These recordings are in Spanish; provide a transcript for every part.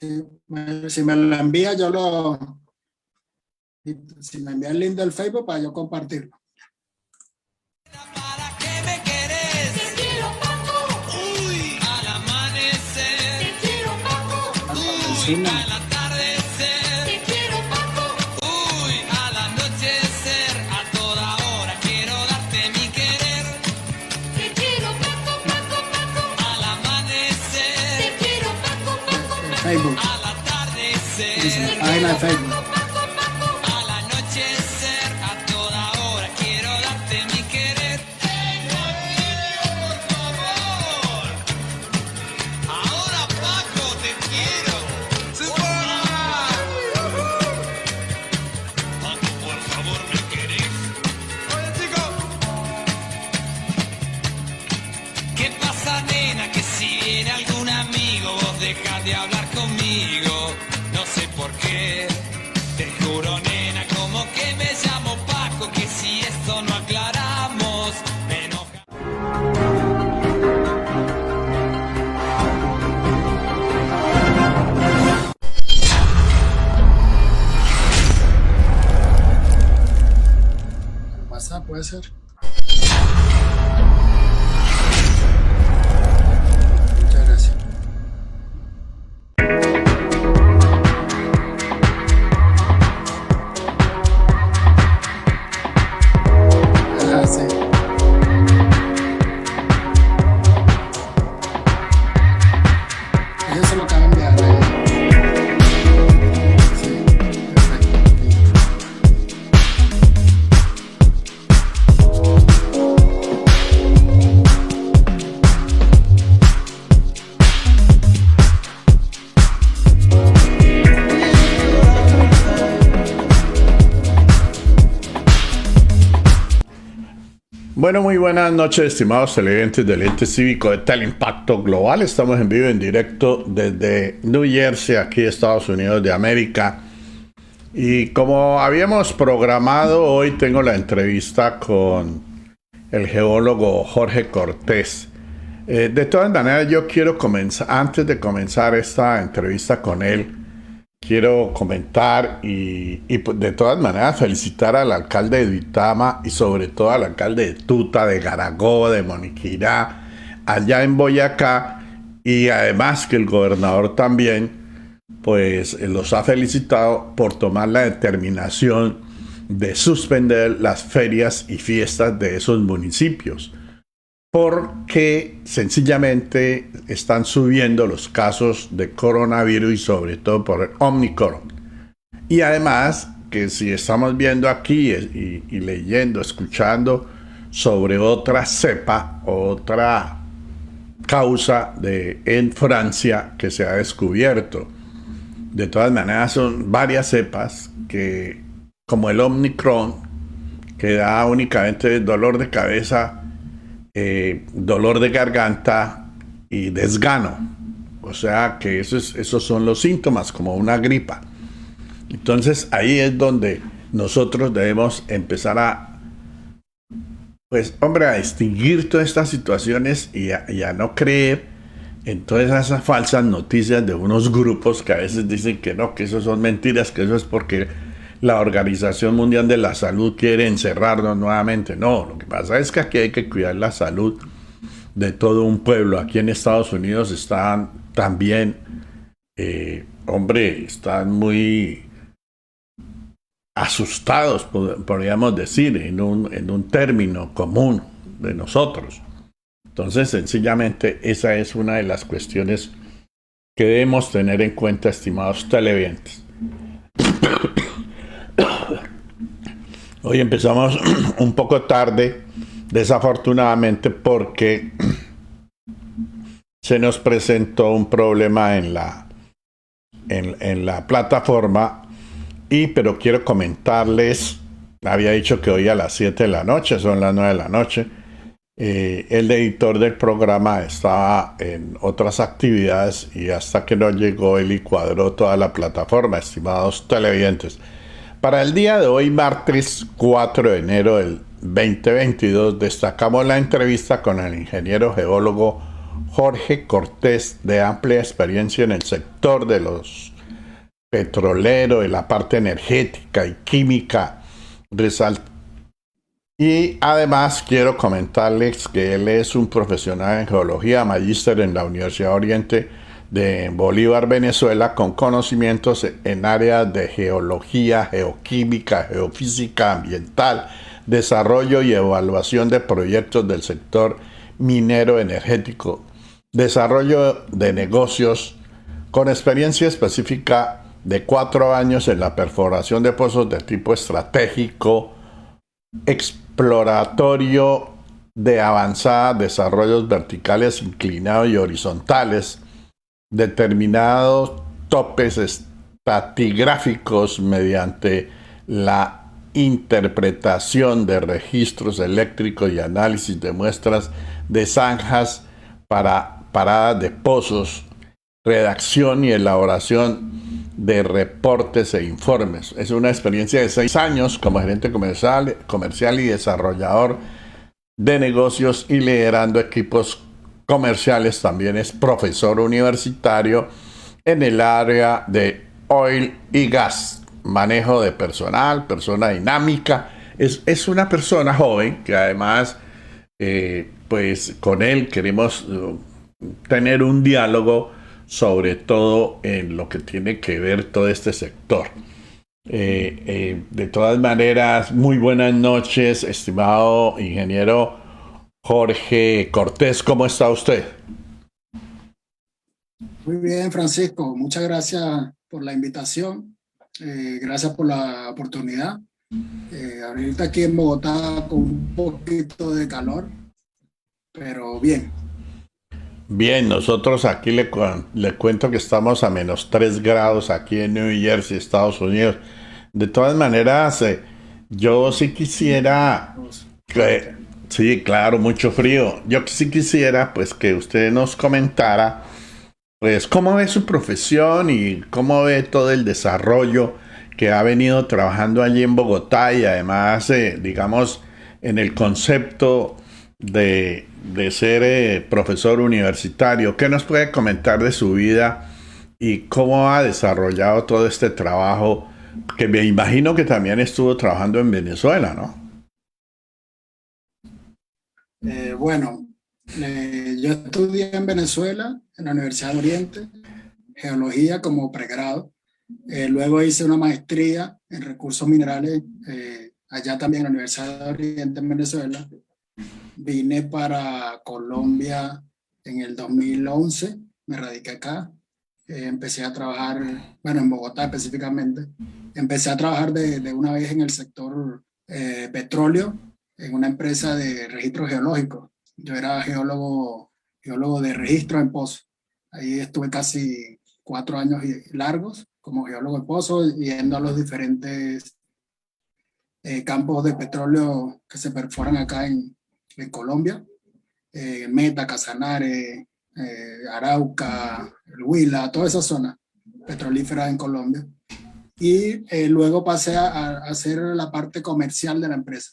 Si me lo envía, yo lo... Si me envía el link del Facebook para yo compartirlo. ¿Para qué me querés? Te quiero, Paco. Uy, al amanecer. Te quiero, Paco. Uy, al atardecer. Te quiero, Paco. Uy, al anochecer. A toda hora quiero darte mi querer. Te quiero, Paco, Paco, Paco. Al amanecer. Te quiero, Paco, Paco, Paco. Facebook. Al atardecer. Dice, página de Facebook. Deja de hablar conmigo, no sé por qué. Te juro, nena, como que me llamo Paco, que si esto no aclaramos, me enoja. WhatsApp puede ser. Muchas gracias. Sí. Eso se lo acabo de enviar ahí. Sí, perfecto. Bueno, muy buenas noches, estimados televidentes del ente cívico de Teleimpacto Global. Estamos en vivo, en directo desde New Jersey, aquí Estados Unidos de América. Y como habíamos programado, hoy tengo la entrevista con el geólogo Jorge Cortés. De todas maneras, yo quiero comenzar, antes de comenzar esta entrevista con él, quiero comentar y de todas maneras felicitar al alcalde de Duitama y sobre todo al alcalde de Tuta, de Garagoa, de Moniquirá, allá en Boyacá, y además que el gobernador también pues los ha felicitado por tomar la determinación de suspender las ferias y fiestas de esos municipios, porque sencillamente están subiendo los casos de coronavirus y sobre todo por el Omicron. Y además que si estamos viendo aquí y leyendo, escuchando sobre otra cepa, otra causa en Francia que se ha descubierto. De todas maneras son varias cepas que, como el Omicron, que da únicamente dolor de cabeza, dolor de garganta y desgano. O sea que esos son los síntomas, como una gripa. Entonces ahí es donde nosotros debemos empezar a distinguir todas estas situaciones y a no creer en todas esas falsas noticias de unos grupos que a veces dicen que no, que eso son mentiras, que eso es porque la Organización Mundial de la Salud quiere encerrarnos nuevamente. No, lo que pasa es que aquí hay que cuidar la salud de todo un pueblo. Aquí en Estados Unidos están también, están muy asustados, podríamos decir, en un término común de nosotros. Entonces, sencillamente, esa es una de las cuestiones que debemos tener en cuenta, estimados televidentes. Hoy empezamos un poco tarde, desafortunadamente, porque se nos presentó un problema en la plataforma, pero quiero comentarles, había dicho que hoy a las 7 de la noche, son las 9 de la noche, el editor del programa estaba en otras actividades y hasta que no llegó él y cuadró toda la plataforma, estimados televidentes. Para el día de hoy, martes 4 de enero del 2022, destacamos la entrevista con el ingeniero geólogo Jorge Cortés, de amplia experiencia en el sector de los petroleros, en la parte energética y química. Y además quiero comentarles que él es un profesional en geología, magíster en la Universidad Oriente de Bolívar, Venezuela, con conocimientos en áreas de geología, geoquímica, geofísica ambiental, desarrollo y evaluación de proyectos del sector minero energético, desarrollo de negocios, con experiencia específica de 4 años en la perforación de pozos de tipo estratégico, exploratorio de avanzada, desarrollos verticales, inclinados y horizontales, determinados topes estratigráficos mediante la interpretación de registros eléctricos y análisis de muestras de zanjas para paradas de pozos, redacción y elaboración de reportes e informes. Es una experiencia de 6 años como gerente comercial y desarrollador de negocios y liderando equipos comerciales. También es profesor universitario en el área de oil y gas, manejo de personal, persona dinámica. Es una persona joven que además pues con él queremos tener un diálogo sobre todo en lo que tiene que ver todo este sector. De todas maneras, muy buenas noches, estimado ingeniero Jorge Cortés, ¿cómo está usted? Muy bien, Francisco, muchas gracias por la invitación, gracias por la oportunidad. Ahorita aquí en Bogotá con un poquito de calor, pero bien. Bien, nosotros aquí le cuento que estamos a -3 grados aquí en New Jersey, Estados Unidos. De todas maneras, yo sí quisiera sí, claro, mucho frío. Yo sí quisiera pues que usted nos comentara pues cómo ve su profesión y cómo ve todo el desarrollo que ha venido trabajando allí en Bogotá y además, digamos, en el concepto de ser profesor universitario. ¿Qué nos puede comentar de su vida y cómo ha desarrollado todo este trabajo? Que me imagino que también estuvo trabajando en Venezuela, ¿no? Bueno, yo estudié en Venezuela, en la Universidad de Oriente, geología como pregrado. Luego hice una maestría en recursos minerales, allá también en la Universidad de Oriente, en Venezuela. Vine para Colombia en el 2011, me radiqué acá. Empecé a trabajar, bueno, en Bogotá específicamente. Empecé a trabajar de una vez en el sector petróleo, en una empresa de registro geológico. Yo era geólogo de registro en pozos. Ahí estuve casi 4 años largos como geólogo de pozos, yendo a los diferentes campos de petróleo que se perforan acá en Colombia. Meta, Casanare, Arauca, el Huila, toda esa zona petrolífera en Colombia. Y luego pasé a hacer la parte comercial de la empresa,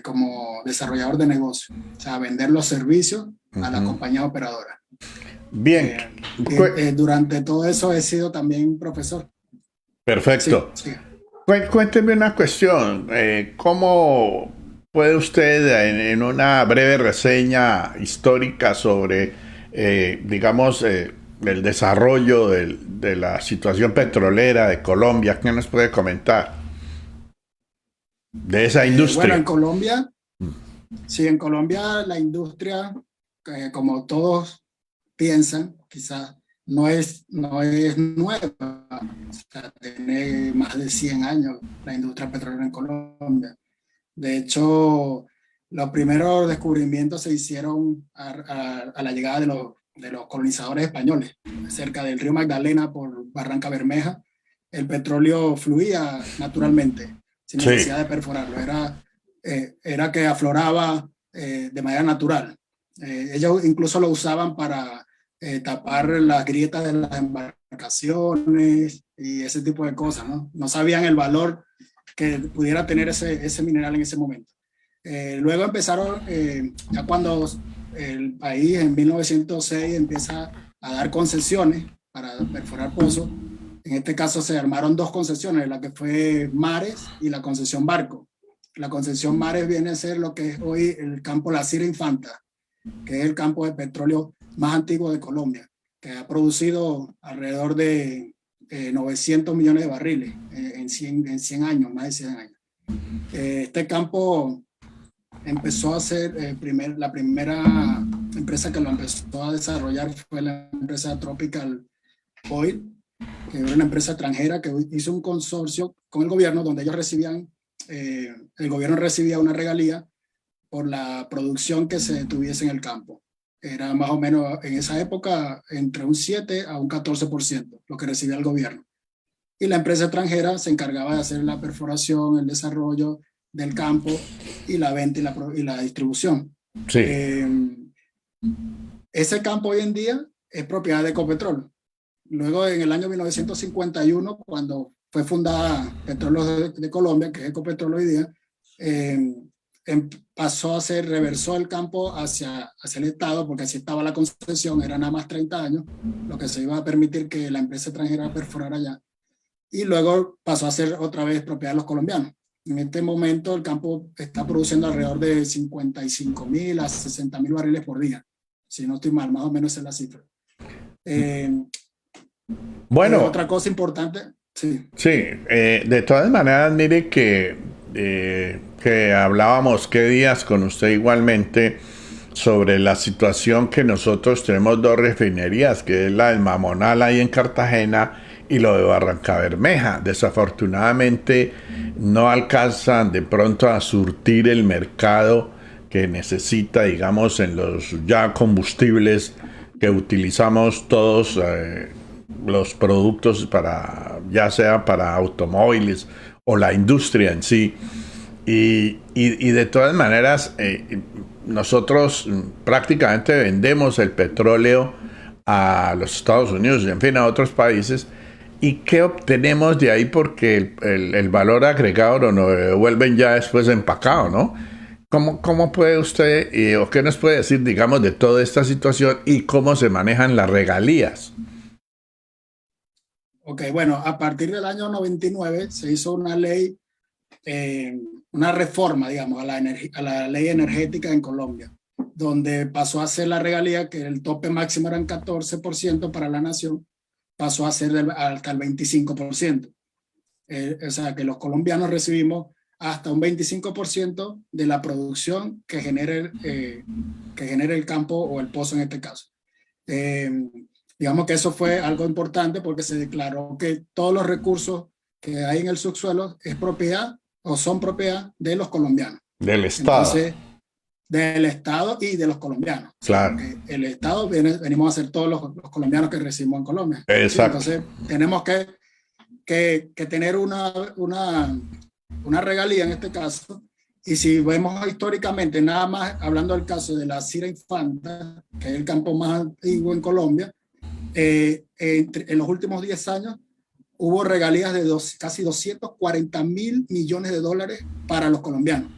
como desarrollador de negocio, o sea, vender los servicios a la compañía operadora. Bien. Durante todo eso he sido también profesor. Perfecto. Sí, sí. Cuénteme una cuestión. ¿Cómo puede usted, en una breve reseña histórica sobre, digamos, el desarrollo de la situación petrolera de Colombia, qué nos puede comentar de esa industria? Bueno, en Colombia, sí, en Colombia la industria, como todos piensan, quizás no es nueva. O sea, tiene más de 100 años la industria petrolera en Colombia. De hecho, los primeros descubrimientos se hicieron a la llegada de los colonizadores españoles, cerca del río Magdalena por Barranca Bermeja. El petróleo fluía naturalmente, sin necesidad de perforarlo. Era que afloraba de manera natural. Ellos incluso lo usaban para tapar las grietas de las embarcaciones y ese tipo de cosas, ¿no? No sabían el valor que pudiera tener ese mineral en ese momento. Luego empezaron, ya cuando el país en 1906 empieza a dar concesiones para perforar pozos. En este caso se armaron dos concesiones, la que fue Mares y la concesión Barco. La concesión Mares viene a ser lo que es hoy el campo La Cira Infanta, que es el campo de petróleo más antiguo de Colombia, que ha producido alrededor de 900 millones de barriles en 100 años, más de 100 años. Este campo empezó a ser la primera empresa que lo empezó a desarrollar fue la empresa Tropical Oil, que era una empresa extranjera que hizo un consorcio con el gobierno donde ellos recibían, el gobierno recibía una regalía por la producción que se tuviese en el campo. Era más o menos en esa época entre un 7 a un 14% lo que recibía el gobierno. Y la empresa extranjera se encargaba de hacer la perforación, el desarrollo del campo y la venta y la distribución. Sí. Ese campo hoy en día es propiedad de Ecopetrol. Luego, en el año 1951, cuando fue fundada Petróleos de Colombia, que es Ecopetrol hoy día, pasó a ser, reversó el campo hacia el Estado, porque así estaba la concesión, eran nada más 30 años, lo que se iba a permitir que la empresa extranjera perforara allá. Y luego pasó a ser otra vez propiedad de los colombianos. En este momento el campo está produciendo alrededor de 55.000 a 60.000 barriles por día. Si no estoy mal, más o menos es la cifra. Bueno. Otra cosa importante, sí. Sí, de todas maneras, mire que hablábamos qué días con usted igualmente sobre la situación que nosotros tenemos dos refinerías, que es la del Mamonal ahí en Cartagena y lo de Barrancabermeja. Desafortunadamente no alcanzan de pronto a surtir el mercado que necesita, digamos, en los ya combustibles que utilizamos todos los productos para, ya sea para automóviles o la industria en sí. Y de todas maneras, nosotros prácticamente vendemos el petróleo a los Estados Unidos y en fin a otros países. ¿Y qué obtenemos de ahí? Porque el valor agregado lo devuelven ya después empacado, ¿no? ¿Cómo puede usted, o qué nos puede decir, digamos, de toda esta situación y cómo se manejan las regalías? Ok, bueno, a partir del año 99 se hizo una ley, una reforma, digamos, a la ley energética en Colombia, donde pasó a ser la regalía, que el tope máximo eran 14% para la nación, pasó a ser hasta el 25%. O sea, que los colombianos recibimos hasta un 25% de la producción que genere el campo o el pozo en este caso. Digamos que eso fue algo importante porque se declaró que todos los recursos que hay en el subsuelo es propiedad o son propiedad de los colombianos. Del Estado. Entonces, del Estado y de los colombianos. Claro. El Estado venimos a ser todos los colombianos que recibimos en Colombia. Exacto. Entonces, tenemos que tener una regalía en este caso. Y si vemos históricamente, nada más hablando del caso de la Cira Infanta, que es el campo más antiguo en Colombia, en los últimos 10 años hubo regalías de casi 240.000 millones de dólares para los colombianos.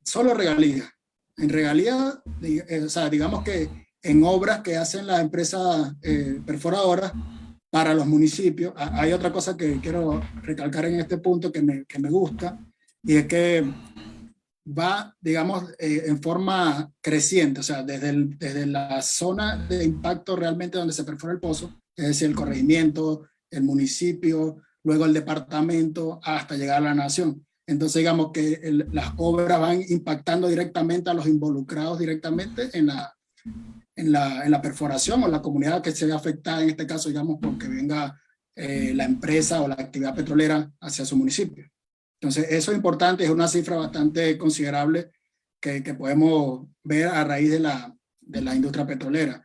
Solo regalías. En regalías, o sea, digamos que en obras que hacen las empresas perforadoras para los municipios. Hay otra cosa que quiero recalcar en este punto que me gusta, y es que va, digamos, en forma creciente, o sea, desde la zona de impacto realmente donde se perfora el pozo, es decir, el corregimiento, el municipio, luego el departamento, hasta llegar a la nación. Entonces, digamos que las obras van impactando directamente a los involucrados directamente en la perforación, o la comunidad que se ve afectada, en este caso, digamos, porque venga la empresa o la actividad petrolera hacia su municipio. Entonces, eso es importante, es una cifra bastante considerable que podemos ver a raíz de la industria petrolera.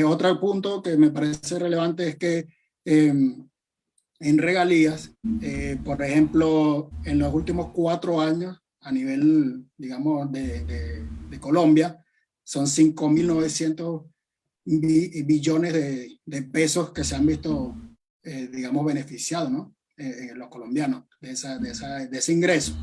Otro punto que me parece relevante es que en regalías, por ejemplo, en los últimos 4 años, a nivel, digamos, de Colombia, son 5.900 billones de pesos que se han visto, digamos, beneficiados, ¿no? Los colombianos de ese ingreso.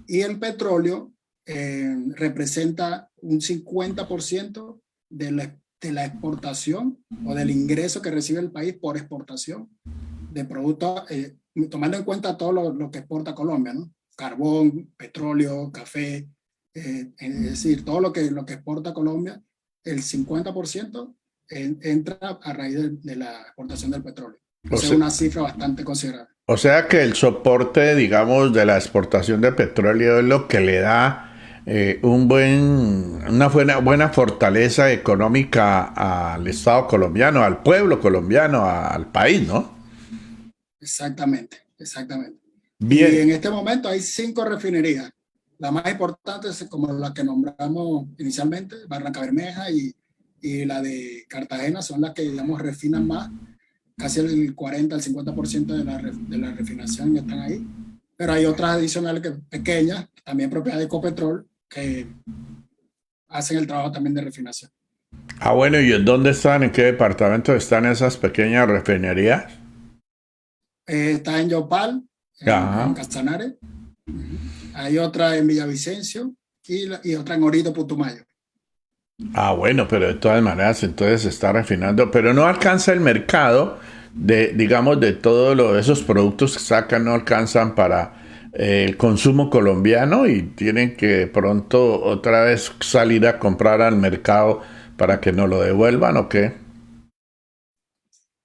Y el petróleo representa un 50% de la exportación o del ingreso que recibe el país por exportación de productos, tomando en cuenta todo lo que exporta Colombia, ¿no? Carbón, petróleo, café, es decir, todo lo que exporta Colombia, el 50% entra a raíz de la exportación del petróleo. Entonces es una cifra bastante considerable. O sea que el soporte, digamos, de la exportación de petróleo es lo que le da una buena fortaleza económica al Estado colombiano, al pueblo colombiano, al país, ¿no? Exactamente, exactamente. Y Bien. en este momento hay 5 refinerías. La más importante es como la que nombramos inicialmente, Barranca Bermeja y la de Cartagena, son las que, digamos, refinan más. Casi el 40 al 50% de la refinación ya están ahí. Pero hay otras adicionales pequeñas, también propiedad de Ecopetrol, que hacen el trabajo también de refinación. Ah, bueno, ¿y en dónde están? ¿En qué departamento están esas pequeñas refinerías? Está en Yopal, en Ajá. Casanare. Hay otra en Villavicencio y otra en Orito, Putumayo. Ah, bueno, pero de todas maneras entonces se está refinando, pero no alcanza el mercado de, digamos, de todos esos productos que sacan, no alcanzan para el consumo colombiano y tienen que pronto otra vez salir a comprar al mercado para que nos lo devuelvan o qué.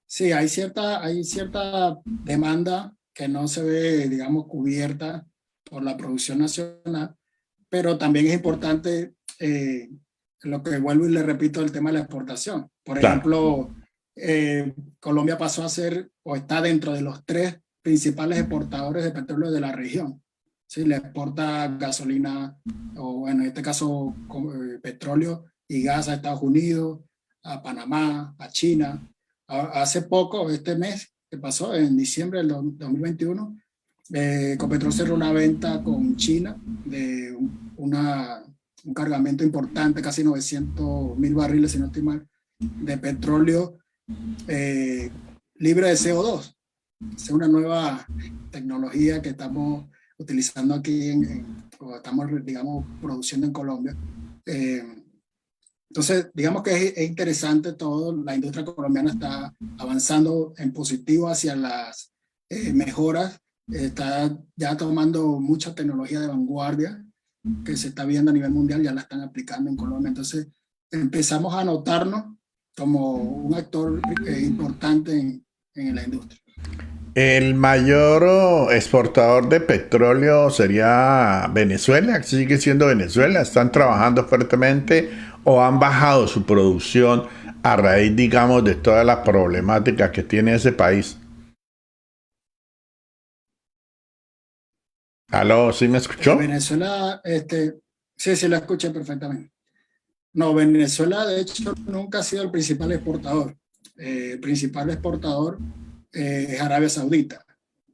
Sí, hay cierta demanda que no se ve, digamos, cubierta por la producción nacional, pero también es importante lo que vuelvo y le repito, el tema de la exportación. Por Claro. ejemplo, Colombia pasó a ser o está dentro de los 3 principales exportadores de petróleo de la región. Sí, le exporta gasolina, o bueno, en este caso petróleo y gas a Estados Unidos, a Panamá, a China. Hace poco, este mes que pasó, en diciembre del 2021, Ecopetrol cerró una venta con China de un cargamento importante, casi 900.000 barriles, si no estoy mal, de petróleo eh, libre de CO2. Es una nueva tecnología que estamos utilizando aquí, o estamos, digamos, produciendo en Colombia. Entonces, digamos que es interesante todo. La industria colombiana está avanzando en positivo hacia las mejoras. Está ya tomando mucha tecnología de vanguardia que se está viendo a nivel mundial, ya la están aplicando en Colombia. Entonces, empezamos a notarnos como un actor importante en la industria. El mayor exportador de petróleo sería Venezuela, sigue siendo Venezuela, están trabajando fuertemente o han bajado su producción a raíz, digamos, de toda la problemática que tiene ese país. ¿Aló? ¿Sí me escuchó? Venezuela, sí, sí, la escuché perfectamente. No, Venezuela de hecho nunca ha sido el principal exportador. El principal exportador es Arabia Saudita.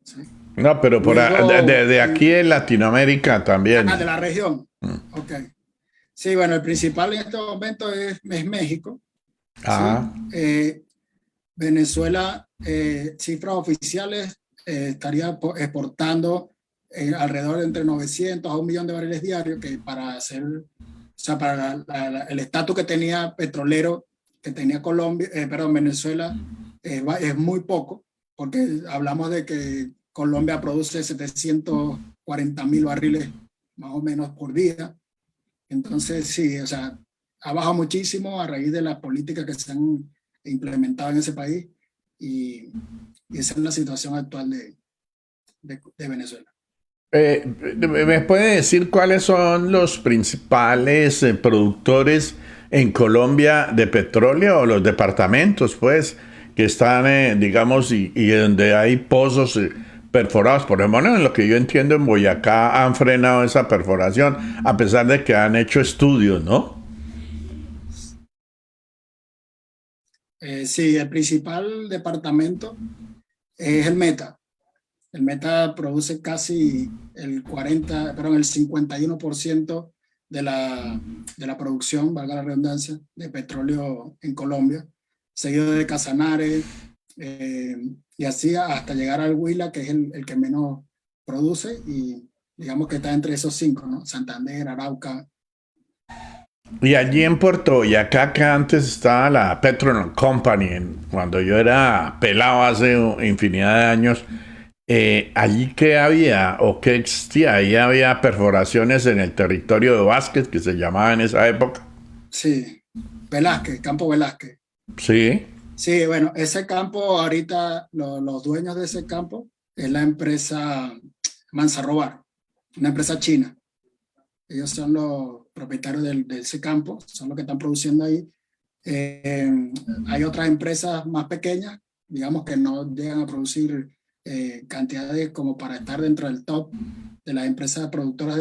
¿Sí? No, pero Luego, de aquí en Latinoamérica también. de la región. Ok. Sí, bueno, el principal en este momento es México. ¿Sí? Ah, Venezuela, cifras oficiales, estaría exportando alrededor de entre 900 a 1 millón de barriles diarios, que para hacer, o sea, para el estatus que tenía petrolero, que tenía Colombia, perdón, Venezuela, es muy poco, porque hablamos de que Colombia produce 740.000 barriles más o menos por día. Entonces, sí, o sea, ha bajado muchísimo a raíz de las políticas que se han implementado en ese país y, y esa es la situación actual de Venezuela. ¿Me puede decir cuáles son los principales productores en Colombia de petróleo o los departamentos, pues, que están, digamos, y donde hay pozos perforados? Por ejemplo, en lo que yo entiendo, en Boyacá han frenado esa perforación, a pesar de que han hecho estudios, ¿no? Sí, el principal departamento es el Meta. El Meta produce casi el 51% de la producción, valga la redundancia, de petróleo en Colombia, seguido de Casanare, y así hasta llegar al Huila, que es el que menos produce, digamos que está entre esos cinco, ¿no? Santander, Arauca. Y allí en Puerto Boyacá, que antes estaba la Petroleum Company, cuando yo era pelado hace infinidad de años, allí qué había o qué existía, ahí había perforaciones en el territorio de Vázquez, que se llamaba en esa época. Sí, Velázquez, Campo Velázquez. Sí, Sí, bueno, ese campo ahorita, los dueños de ese campo es la empresa Manzarrobar, una empresa china. Ellos son los propietarios de ese campo, son los que están produciendo ahí. Hay otras empresas más pequeñas, digamos que no llegan a producir cantidades como para estar dentro del top de las empresas productoras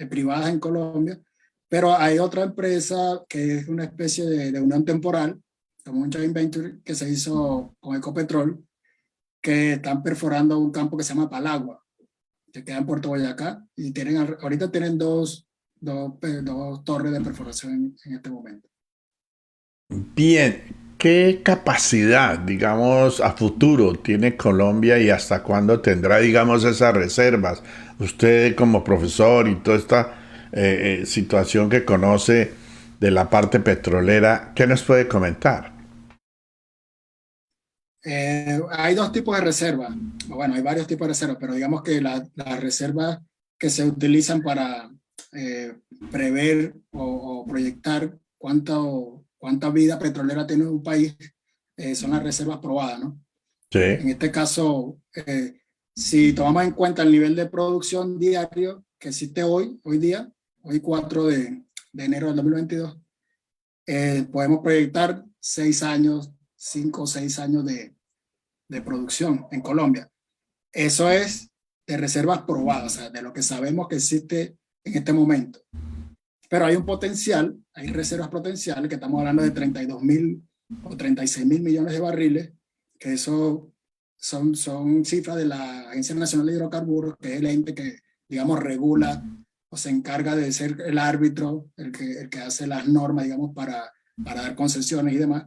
privadas en Colombia, pero hay otra empresa que es una especie de unión temporal, como un joint venture que se hizo con Ecopetrol, que están perforando un campo que se llama Palagua, que queda en Puerto Boyacá, y ahorita tienen dos torres de perforación en este momento. bien. ¿Qué capacidad, digamos, a futuro tiene Colombia y hasta cuándo tendrá, digamos, esas reservas? Usted como profesor y toda esta situación que conoce de la parte petrolera, ¿qué nos puede comentar? Hay dos tipos de reservas, bueno, hay varios tipos de reservas, pero digamos que las reservas que se utilizan para eh, prever o proyectar cuánta vida petrolera tiene un país son las reservas probadas, ¿no? En Sí. este caso, si tomamos en cuenta el nivel de producción diario que existe hoy día, hoy 4 de enero del 2022, podemos proyectar 6 años, 5 o 6 años de producción en Colombia. Eso es de reservas probadas, o sea, de lo que sabemos que existe en este momento. Pero hay un potencial, hay reservas potenciales, que estamos hablando de 32.000 o 36.000 millones de barriles, que eso son cifras de la Agencia Nacional de Hidrocarburos, que es el ente que, digamos, regula o se encarga de ser el árbitro, el que hace las normas, digamos, para dar concesiones y demás,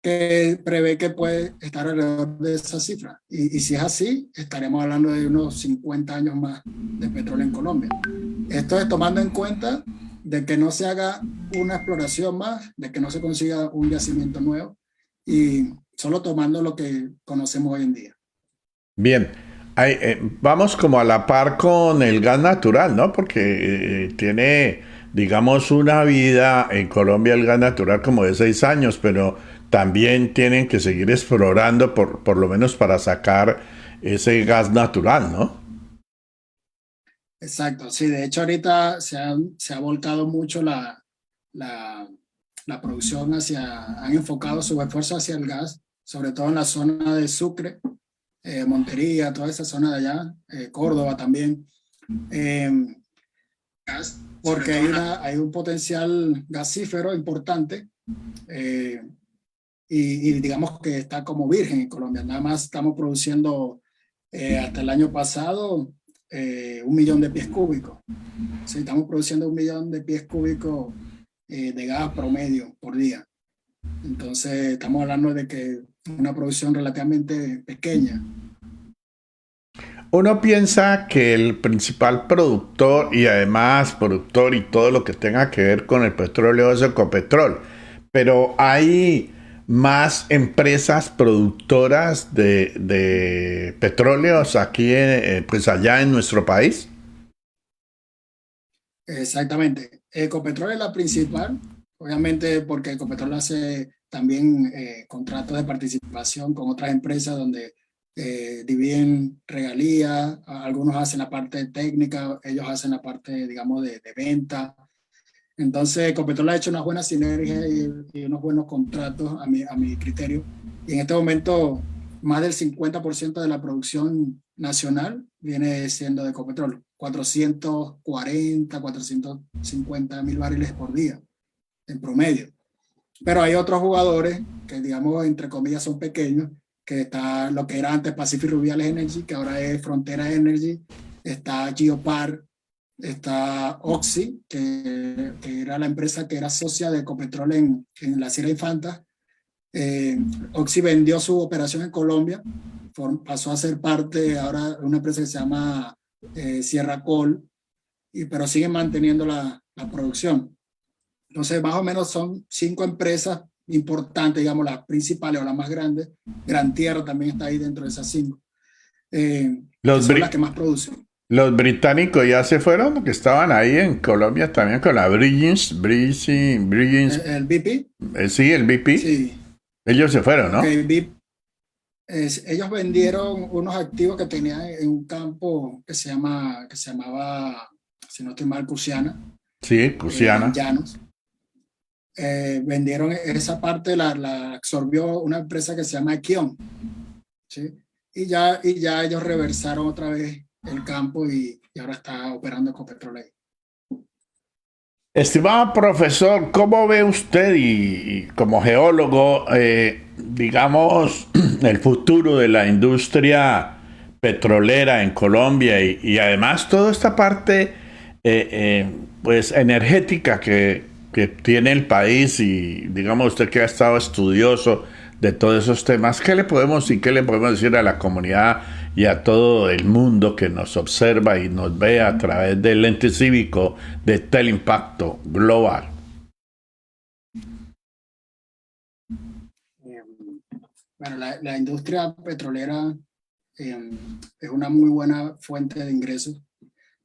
que prevé que puede estar alrededor de esa cifra. Y si es así, estaremos hablando de unos 50 años más de petróleo en Colombia. Esto es tomando en cuenta de que no se haga una exploración más, de que no se consiga un yacimiento nuevo y solo tomando lo que conocemos hoy en día. Bien, vamos como a la par con el gas natural, ¿no? Porque tiene, digamos, una vida en Colombia el gas natural como de 6 años, pero también tienen que seguir explorando por lo menos para sacar ese gas natural, ¿no? Exacto, sí, de hecho ahorita se ha volcado mucho la, la producción han enfocado sus esfuerzos hacia el gas, sobre todo en la zona de Sucre, Montería, toda esa zona de allá, Córdoba también, eh, porque hay un potencial gasífero importante eh, y digamos que está como virgen en Colombia. Nada más estamos produciendo hasta el año pasado 1 millón de pies cúbicos. Sí, estamos produciendo 1 millón de pies cúbicos de gas promedio por día. Entonces estamos hablando de que una producción relativamente pequeña. Uno piensa que el principal productor y además productor y todo lo que tenga que ver con el petróleo es Ecopetrol, pero hay más empresas productoras de petróleos aquí, pues allá en nuestro país. Exactamente. Ecopetrol es la principal, obviamente porque Ecopetrol hace también contratos de participación con otras empresas donde dividen regalías, algunos hacen la parte técnica, ellos hacen la parte, digamos, de venta. Entonces, Ecopetrol ha hecho una buena sinergia y unos buenos contratos a mi criterio. Y en este momento, más del 50% de la producción nacional viene siendo de Ecopetrol. 440, 450 mil barriles por día, en promedio. Pero hay otros jugadores que, digamos, entre comillas, son pequeños, que está lo que era antes Pacific Rubiales Energy, que ahora es Frontera Energy, está Geopar, está Oxy, que era la empresa que era socia de Ecopetrol en la Sierra Infanta. Oxy vendió su operación en Colombia, pasó a ser parte ahora de una empresa que se llama Sierra Col, pero siguen manteniendo la producción. Entonces, más o menos son 5 empresas importantes, digamos, las principales o las más grandes. Gran Tierra también está ahí dentro de esas 5, que son las que más producen. Los británicos ya se fueron, que estaban ahí en Colombia también con la Briggins. ¿El BP? Sí, el BP. Sí. Ellos se fueron, ¿no? Okay, ellos vendieron unos activos que tenían en un campo que se llamaba, si no estoy mal, Cusiana. Sí, Cusiana. Llanos. Vendieron esa parte, la absorbió una empresa que se llama Kion, ¿sí? Y ya ellos reversaron otra vez el campo y ahora está operando con Ecopetrol. Estimado profesor, ¿cómo ve usted y como geólogo, digamos, el futuro de la industria petrolera en Colombia y además toda esta parte pues energética que tiene el país y digamos usted que ha estado estudioso de todos esos temas, ¿qué le podemos decir a la comunidad y a todo el mundo que nos observa y nos ve a través del lente cívico de Teleimpacto Global? Bueno, la industria petrolera es una muy buena fuente de ingresos.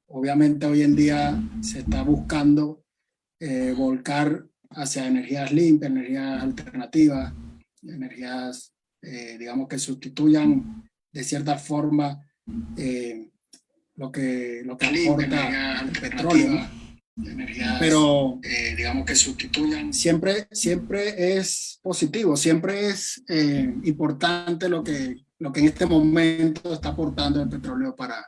Obviamente hoy en día se está buscando volcar hacia energías limpias, energías alternativas, energías, digamos, que sustituyan de cierta forma lo que aporta el petróleo. Pero digamos que sustituyan. Siempre es positivo, siempre es importante lo que en este momento está aportando el petróleo para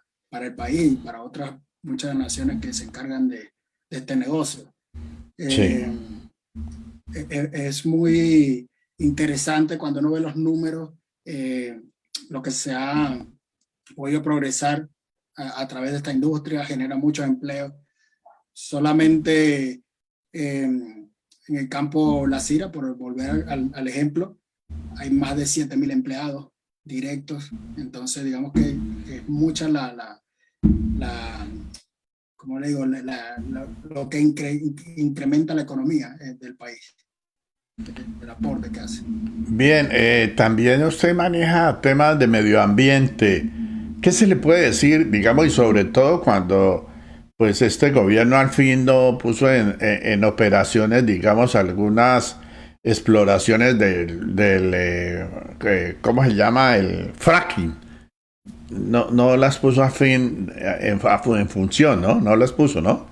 el país y para otras muchas naciones que se encargan de este negocio. Sí. Es muy interesante cuando uno ve los números, lo que se ha podido progresar a través de esta industria, genera muchos empleos. Solamente en el campo La Cira, por volver al ejemplo, hay más de 7,000 empleados directos. Entonces, digamos que es mucha como le digo, lo que incrementa la economía del país, el aporte que hace. Bien, también usted maneja temas de medio ambiente. ¿Qué se le puede decir, digamos, y sobre todo cuando pues este gobierno al fin no puso en operaciones, digamos, algunas exploraciones del ¿cómo se llama? El fracking. No las puso a fin en función, ¿no? No las puso, ¿no?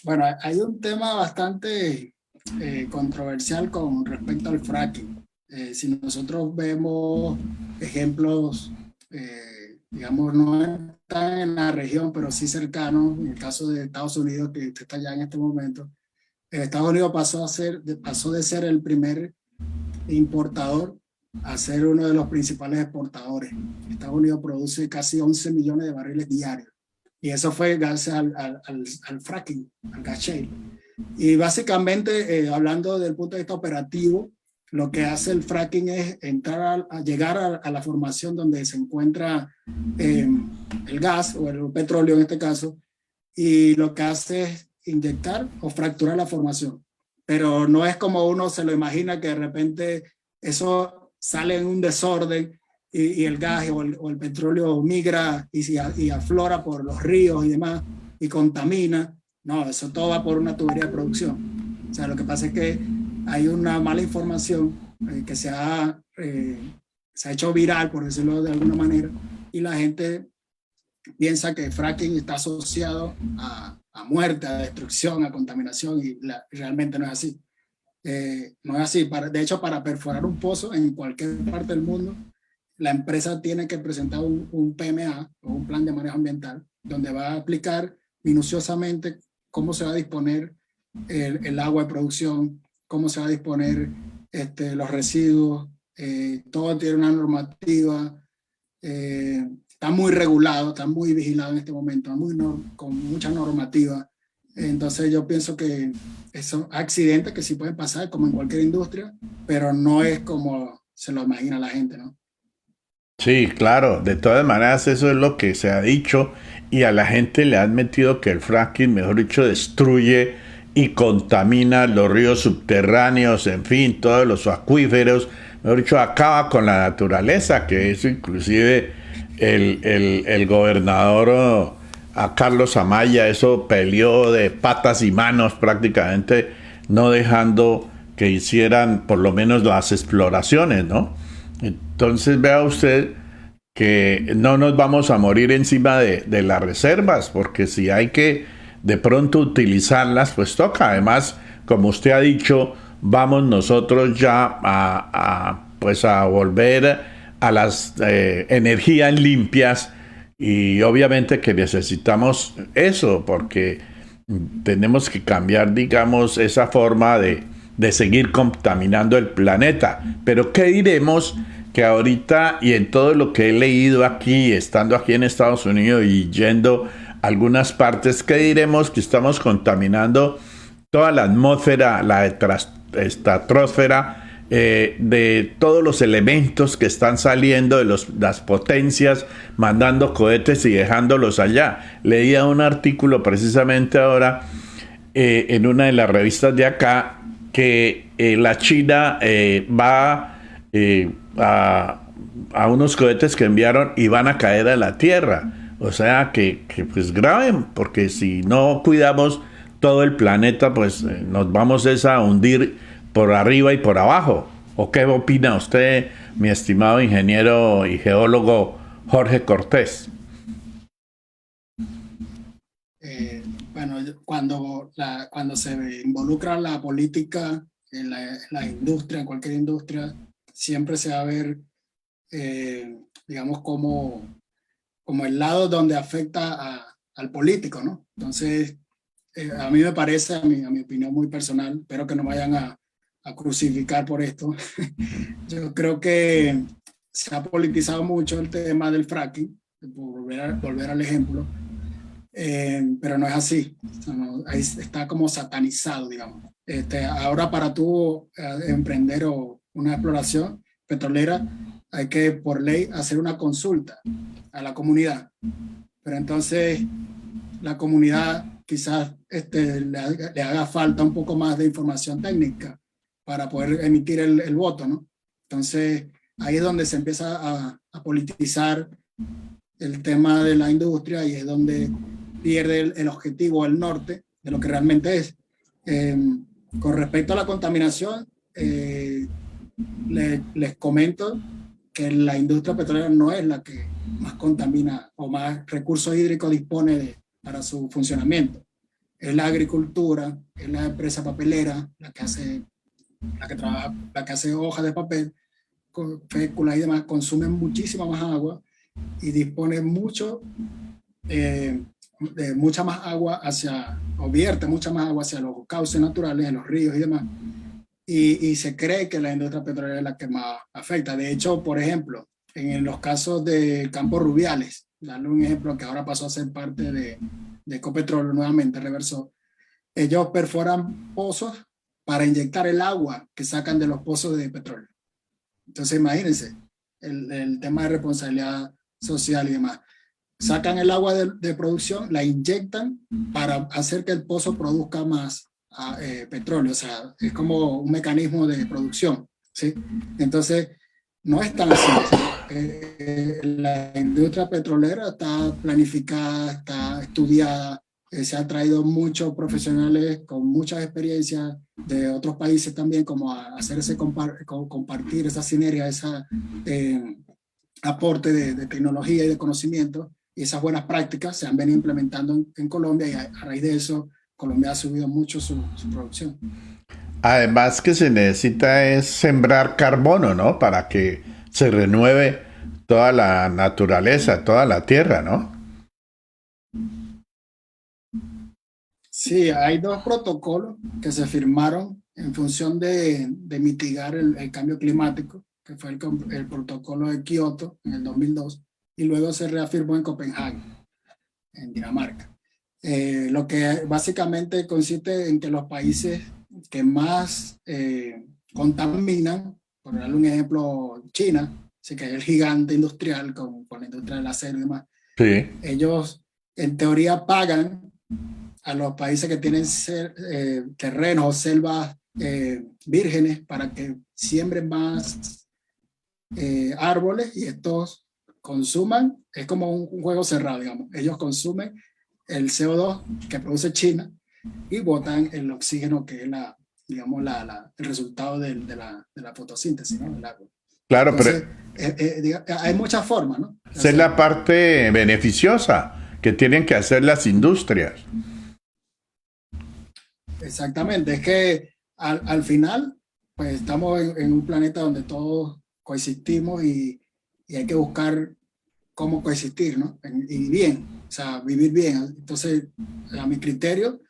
Bueno, hay un tema bastante controversial con respecto al fracking. Si nosotros vemos ejemplos, digamos, no están en la región, pero sí cercanos, en el caso de Estados Unidos, que está allá en este momento, Estados Unidos pasó de ser el primer importador a ser uno de los principales exportadores. Estados Unidos produce casi 11 millones de barriles diarios. Y eso fue gracias al fracking, al gas shale. Y básicamente, hablando desde el punto de vista operativo, lo que hace el fracking es entrar a llegar a la formación donde se encuentra el gas o el petróleo en este caso, y lo que hace es inyectar o fracturar la formación. Pero no es como uno se lo imagina, que de repente eso sale en un desorden y el gas o el petróleo migra y aflora por los ríos y demás y contamina. No, eso todo va por una tubería de producción. O sea, lo que pasa es que hay una mala información que se ha hecho viral, por decirlo de alguna manera, y la gente piensa que fracking está asociado a muerte, a destrucción, a contaminación, y realmente no es así. No es así. De hecho, para perforar un pozo en cualquier parte del mundo, la empresa tiene que presentar un PMA o un plan de manejo ambiental, donde va a aplicar minuciosamente cómo se va a disponer el agua de producción, cómo se va a disponer los residuos. Todo tiene una normativa, está muy regulado, está muy vigilado en este momento, con mucha normativa. Entonces yo pienso que son accidentes que sí pueden pasar como en cualquier industria, pero no es como se lo imagina la gente, ¿no? Sí, claro, de todas maneras eso es lo que se ha dicho y a la gente le han metido que el fracking, mejor dicho, destruye y contamina los ríos subterráneos, en fin, todos los acuíferos, mejor dicho, acaba con la naturaleza, que eso inclusive el gobernador a Carlos Amaya, eso peleó de patas y manos prácticamente, no dejando que hicieran por lo menos las exploraciones, ¿no? Entonces vea usted que no nos vamos a morir encima de las reservas, porque si hay que de pronto utilizarlas, pues toca. Además, como usted ha dicho, vamos nosotros ya pues a volver a las energías limpias y obviamente que necesitamos eso, porque tenemos que cambiar, digamos, esa forma de seguir contaminando el planeta. Pero ¿qué diremos que ahorita y en todo lo que he leído aquí, estando aquí en Estados Unidos y yendo a algunas partes, qué diremos que estamos contaminando toda la atmósfera, la estratosfera, de todos los elementos que están saliendo de las potencias, mandando cohetes y dejándolos allá? Leía un artículo precisamente ahora en una de las revistas de acá que la China va a unos cohetes que enviaron y van a caer a la Tierra. O sea que pues graben, porque si no cuidamos todo el planeta, pues nos vamos a hundir por arriba y por abajo. ¿O qué opina usted, mi estimado ingeniero y geólogo Jorge Cortés? Bueno, cuando se involucra la política en la industria, en cualquier industria, siempre se va a ver, digamos, como el lado donde afecta al político, ¿no? Entonces, a mí me parece, a mi opinión muy personal, espero que no vayan a crucificar por esto. Yo creo que se ha politizado mucho el tema del fracking, por volver al ejemplo, pero no es así. No, ahí está como satanizado, digamos. Ahora para tú emprender una exploración petrolera, hay que por ley hacer una consulta a la comunidad. Pero entonces la comunidad quizás le haga falta un poco más de información técnica para poder emitir el voto, ¿no? Entonces ahí es donde se empieza a politizar el tema de la industria y es donde pierde el objetivo, el norte de lo que realmente es. Con respecto a la contaminación, les comento que la industria petrolera no es la que más contamina o más recursos hídricos dispone para su funcionamiento. Es la agricultura, es la empresa papelera, la que hace hojas de papel, féculas y demás, consumen muchísima más agua y dispone de mucha más agua o vierte mucha más agua hacia los cauces naturales, en los ríos y demás. Y se cree que la industria petrolera es la que más afecta. De hecho, por ejemplo, en los casos de Campos Rubiales, darle un ejemplo que ahora pasó a ser parte de Ecopetrol, nuevamente reversó, ellos perforan pozos para inyectar el agua que sacan de los pozos de petróleo. Entonces imagínense el tema de responsabilidad social y demás. Sacan el agua de producción, la inyectan para hacer que el pozo produzca más petróleo. O sea, es como un mecanismo de producción, ¿sí? Entonces, no es tan así. La industria petrolera está planificada, está estudiada, se han traído muchos profesionales con muchas experiencias de otros países también, como a hacer compartir esa sinergia, ese aporte de tecnología y de conocimiento, y esas buenas prácticas se han venido implementando en Colombia y a raíz de eso Colombia ha subido mucho su producción. Además que se necesita es sembrar carbono, ¿no? Para que se renueve toda la naturaleza, toda la tierra, ¿no? Sí, hay dos protocolos que se firmaron en función de mitigar el cambio climático, que fue el protocolo de Kioto en el 2002, y luego se reafirmó en Copenhague, en Dinamarca. Lo que básicamente consiste en que los países que más contaminan, por darle un ejemplo, China, así que es el gigante industrial con la industria del acero y demás. Sí, Ellos en teoría pagan a los países que tienen terrenos o selvas vírgenes para que siembren más árboles y estos consuman, es como un juego cerrado, digamos. Ellos consumen el CO2 que produce China y botan el oxígeno que es digamos, el resultado de la fotosíntesis, ¿no? Del árbol. claro, pero Entonces, hay muchas formas, ¿no? esa es la parte beneficiosa que tienen que hacer las industrias. Exactamente, es que al final, pues estamos en un planeta donde todos coexistimos y hay que buscar cómo coexistir, ¿no? Y bien, o sea, vivir bien. Entonces, a mi criterio,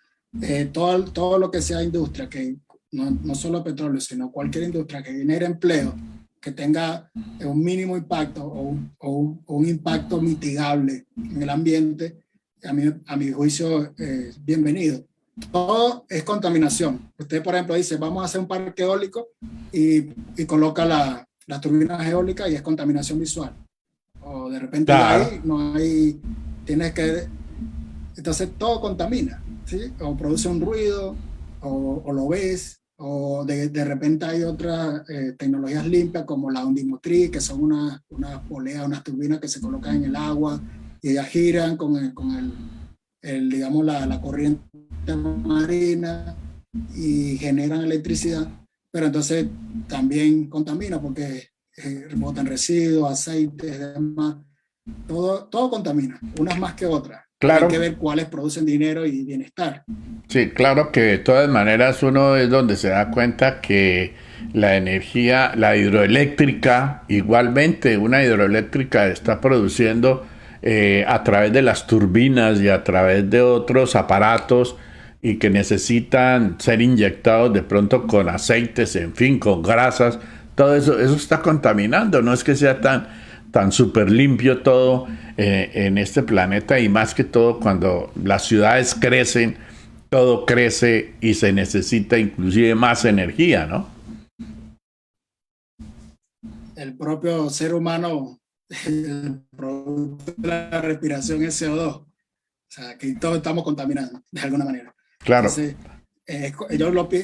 todo lo que sea industria, que no solo petróleo, sino cualquier industria que genere empleo, que tenga un mínimo impacto o un impacto mitigable en el ambiente, a mi juicio, bienvenido. Todo es contaminación. Usted, por ejemplo, dice, vamos a hacer un parque eólico y coloca las turbinas eólicas y es contaminación visual. O de repente Claro. ahí no hay, tienes que, entonces todo contamina, ¿sí? O produce un ruido, o lo ves, o de repente hay otras tecnologías limpias como la ondimotriz, que son unas poleas, unas turbinas que se colocan en el agua y ellas giran digamos, la corriente marina y generan electricidad, pero entonces también contamina porque botan residuos, aceites, demás. Todo contamina, unas más que otras. Claro, Hay que ver cuáles producen dinero y bienestar. sí, claro que de todas maneras uno es donde se da cuenta que la energía, la hidroeléctrica, igualmente una hidroeléctrica está produciendo a través de las turbinas y a través de otros aparatos y que necesitan ser inyectados de pronto con aceites, en fin, con grasas, todo eso está contaminando, no es que sea tan súper limpio todo en este planeta y más que todo cuando las ciudades crecen, todo crece y se necesita inclusive más energía, ¿no? El propio ser humano, el producto de la respiración es CO2. O sea, aquí todos estamos contaminados de alguna manera. Claro, Entonces,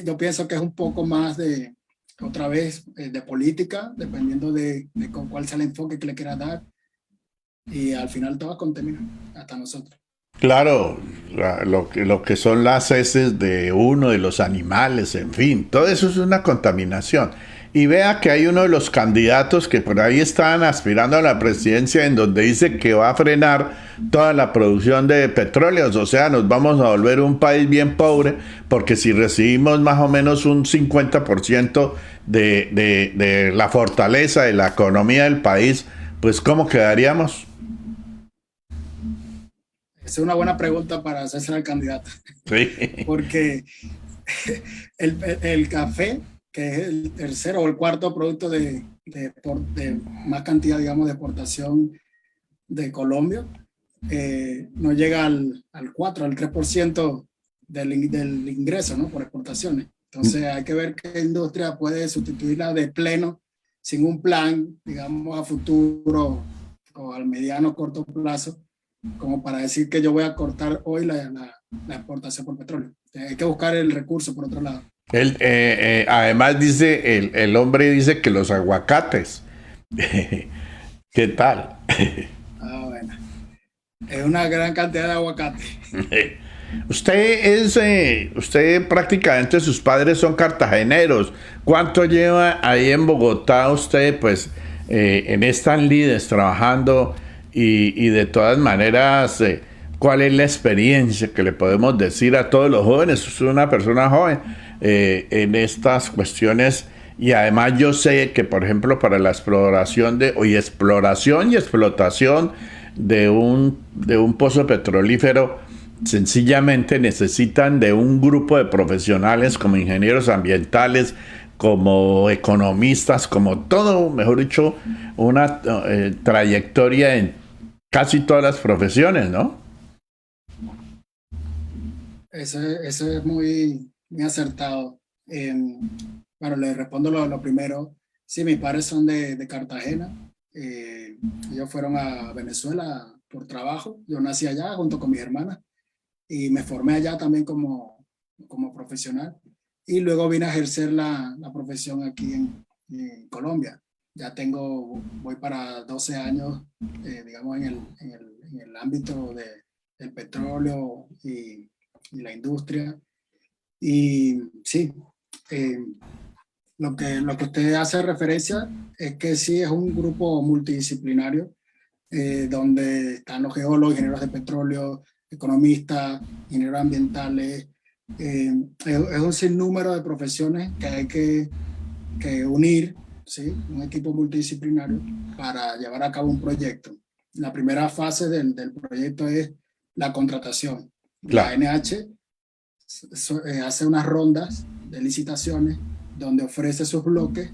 yo pienso que es un poco más otra vez, de política, dependiendo de con cuál sea el enfoque que le quieras dar. Y al final todo contamina, hasta nosotros. claro, lo que son las heces de uno, de los animales, en fin, todo eso es una contaminación. Y vea que hay uno de los candidatos que por ahí están aspirando a la presidencia en donde dice que va a frenar toda la producción de petróleos, o sea, nos vamos a volver un país bien pobre, porque si recibimos más o menos un 50% de la fortaleza de la economía del país, pues ¿cómo quedaríamos? Esa es una buena pregunta para hacerse al candidato, Sí. porque el café, que es el tercero o el cuarto producto de más cantidad, digamos, de exportación de Colombia, no llega al 4, al 3% del ingreso, ¿no? Por exportaciones. Entonces hay que ver qué industria puede sustituirla de pleno sin un plan, digamos, a futuro o al mediano o corto plazo, como para decir que yo voy a cortar hoy la exportación por petróleo. Hay que buscar el recurso por otro lado. Además dice, el hombre dice que los aguacates. ¿Qué tal? Bueno, es una gran cantidad de aguacate. Usted prácticamente sus padres son cartageneros. ¿Cuánto lleva ahí en Bogotá usted, pues, en Stan Líderes trabajando y de todas maneras, cuál es la experiencia que le podemos decir a todos los jóvenes? Usted es una persona joven en estas cuestiones y además yo sé que, por ejemplo, para la exploración exploración y explotación de un pozo petrolífero, sencillamente necesitan de un grupo de profesionales como ingenieros ambientales, como economistas, como todo, mejor dicho, una trayectoria en casi todas las profesiones, ¿no? Eso es muy acertado. Bueno, le respondo lo primero. Sí, mis padres son de Cartagena. Ellos fueron a Venezuela por trabajo. Yo nací allá junto con mis hermanas y me formé allá también como profesional. Y luego vine a ejercer la profesión aquí en Colombia. Ya voy para 12 años, digamos, en el ámbito del petróleo y la industria. Y sí, eh, lo que usted hace referencia es que sí es un grupo multidisciplinario donde están los geólogos, ingenieros de petróleo, economistas, ingenieros ambientales. Es un sinnúmero de profesiones que hay que unir, ¿sí? Un equipo multidisciplinario para llevar a cabo un proyecto. La primera fase del proyecto es la contratación. La Claro, NH hace unas rondas de licitaciones donde ofrece sus bloques,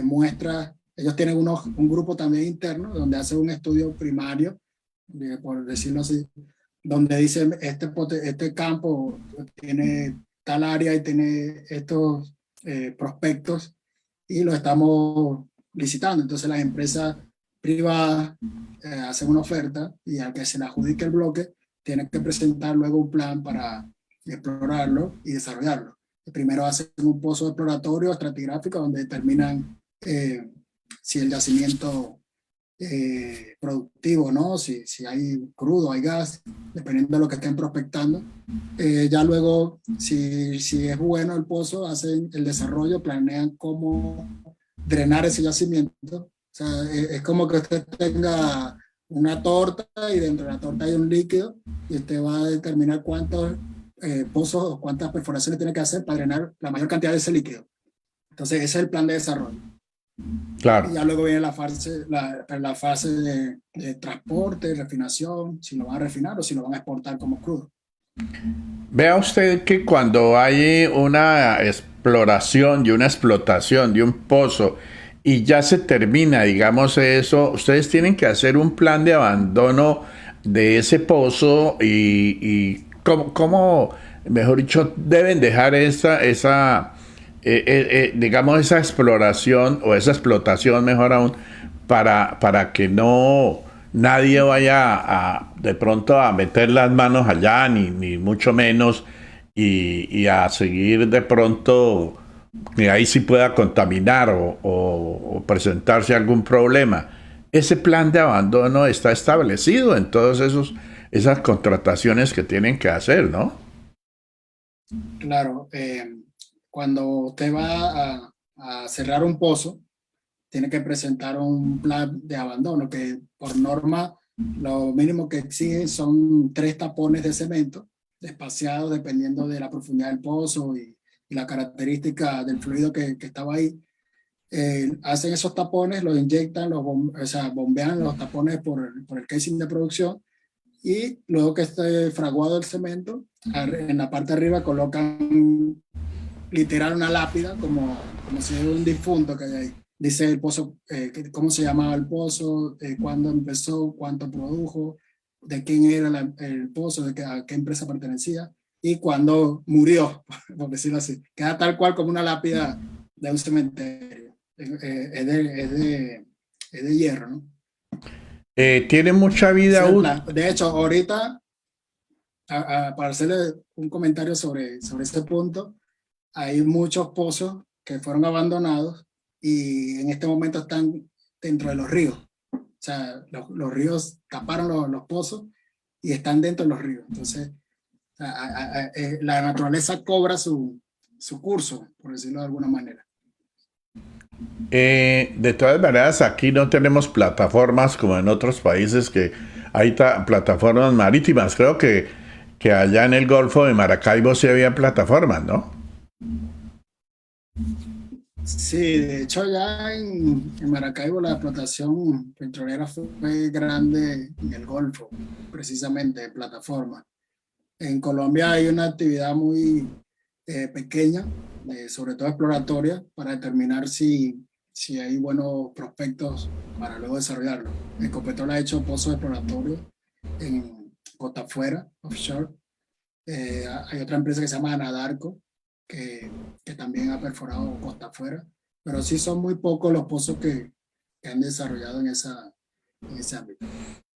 muestra, ellos tienen un grupo también interno donde hace un estudio primario, por decirlo así, donde dice este campo tiene tal área y tiene estos prospectos y lo estamos licitando. Entonces las empresas privadas hacen una oferta y al que se le adjudique el bloque tiene que presentar luego un plan para explorarlo y desarrollarlo. Primero hacen un pozo exploratorio estratigráfico donde determinan si el yacimiento productivo, ¿no? Si hay crudo, hay gas, dependiendo de lo que estén prospectando. Ya luego, si es bueno el pozo, hacen el desarrollo, planean cómo drenar ese yacimiento. O sea, es como que usted tenga una torta y dentro de la torta hay un líquido y usted va a determinar cuántos pozos o cuántas perforaciones tiene que hacer para drenar la mayor cantidad de ese líquido. Entonces, ese es el plan de desarrollo. claro. Y ya luego viene la fase de transporte, refinación, si lo van a refinar o si lo van a exportar como crudo. Vea usted que cuando hay una exploración y una explotación de un pozo y ya se termina, digamos eso, ustedes tienen que hacer un plan de abandono de ese pozo y mejor dicho, deben dejar digamos, esa exploración o esa explotación, mejor aún, para que no nadie vaya de pronto a meter las manos allá, ni mucho menos, y a seguir de pronto, que ahí sí pueda contaminar o presentarse algún problema. Ese plan de abandono está establecido en todas esas contrataciones que tienen que hacer, ¿no? Claro, cuando usted va a cerrar un pozo, tiene que presentar un plan de abandono que por norma lo mínimo que exige son 3 tapones de cemento espaciados dependiendo de la profundidad del pozo y la característica del fluido que estaba ahí. Hacen esos tapones, los inyectan, o sea, bombean los tapones por el casing de producción y luego que esté fraguado el cemento, en la parte de arriba colocan literal una lápida como si fuera un difunto que hay ahí. Dice el pozo, cómo se llamaba el pozo, cuándo empezó, cuánto produjo, de quién era el pozo, a qué empresa pertenecía y cuándo murió, por decirlo así. Queda tal cual como una lápida de un cementerio. Es de hierro, ¿no? Tiene mucha vida útil. De hecho, ahorita, para hacerle un comentario sobre este punto, hay muchos pozos que fueron abandonados y en este momento están dentro de los ríos. O sea, los ríos taparon los pozos y están dentro de los ríos. Entonces, la naturaleza cobra su curso, por decirlo de alguna manera. De todas maneras, aquí no tenemos plataformas como en otros países que hay plataformas marítimas. Creo que allá en el Golfo de Maracaibo sí había plataformas, ¿no? Sí, de hecho ya en Maracaibo la explotación petrolera fue grande en el Golfo, precisamente en plataforma. En Colombia hay una actividad muy pequeña, sobre todo exploratoria, para determinar si hay buenos prospectos para luego desarrollarlo. Ecopetrol ha hecho pozos exploratorios en costa afuera, offshore. Hay otra empresa que se llama Anadarko, que también ha perforado costa afuera, pero sí son muy pocos los pozos que han desarrollado en ese ámbito.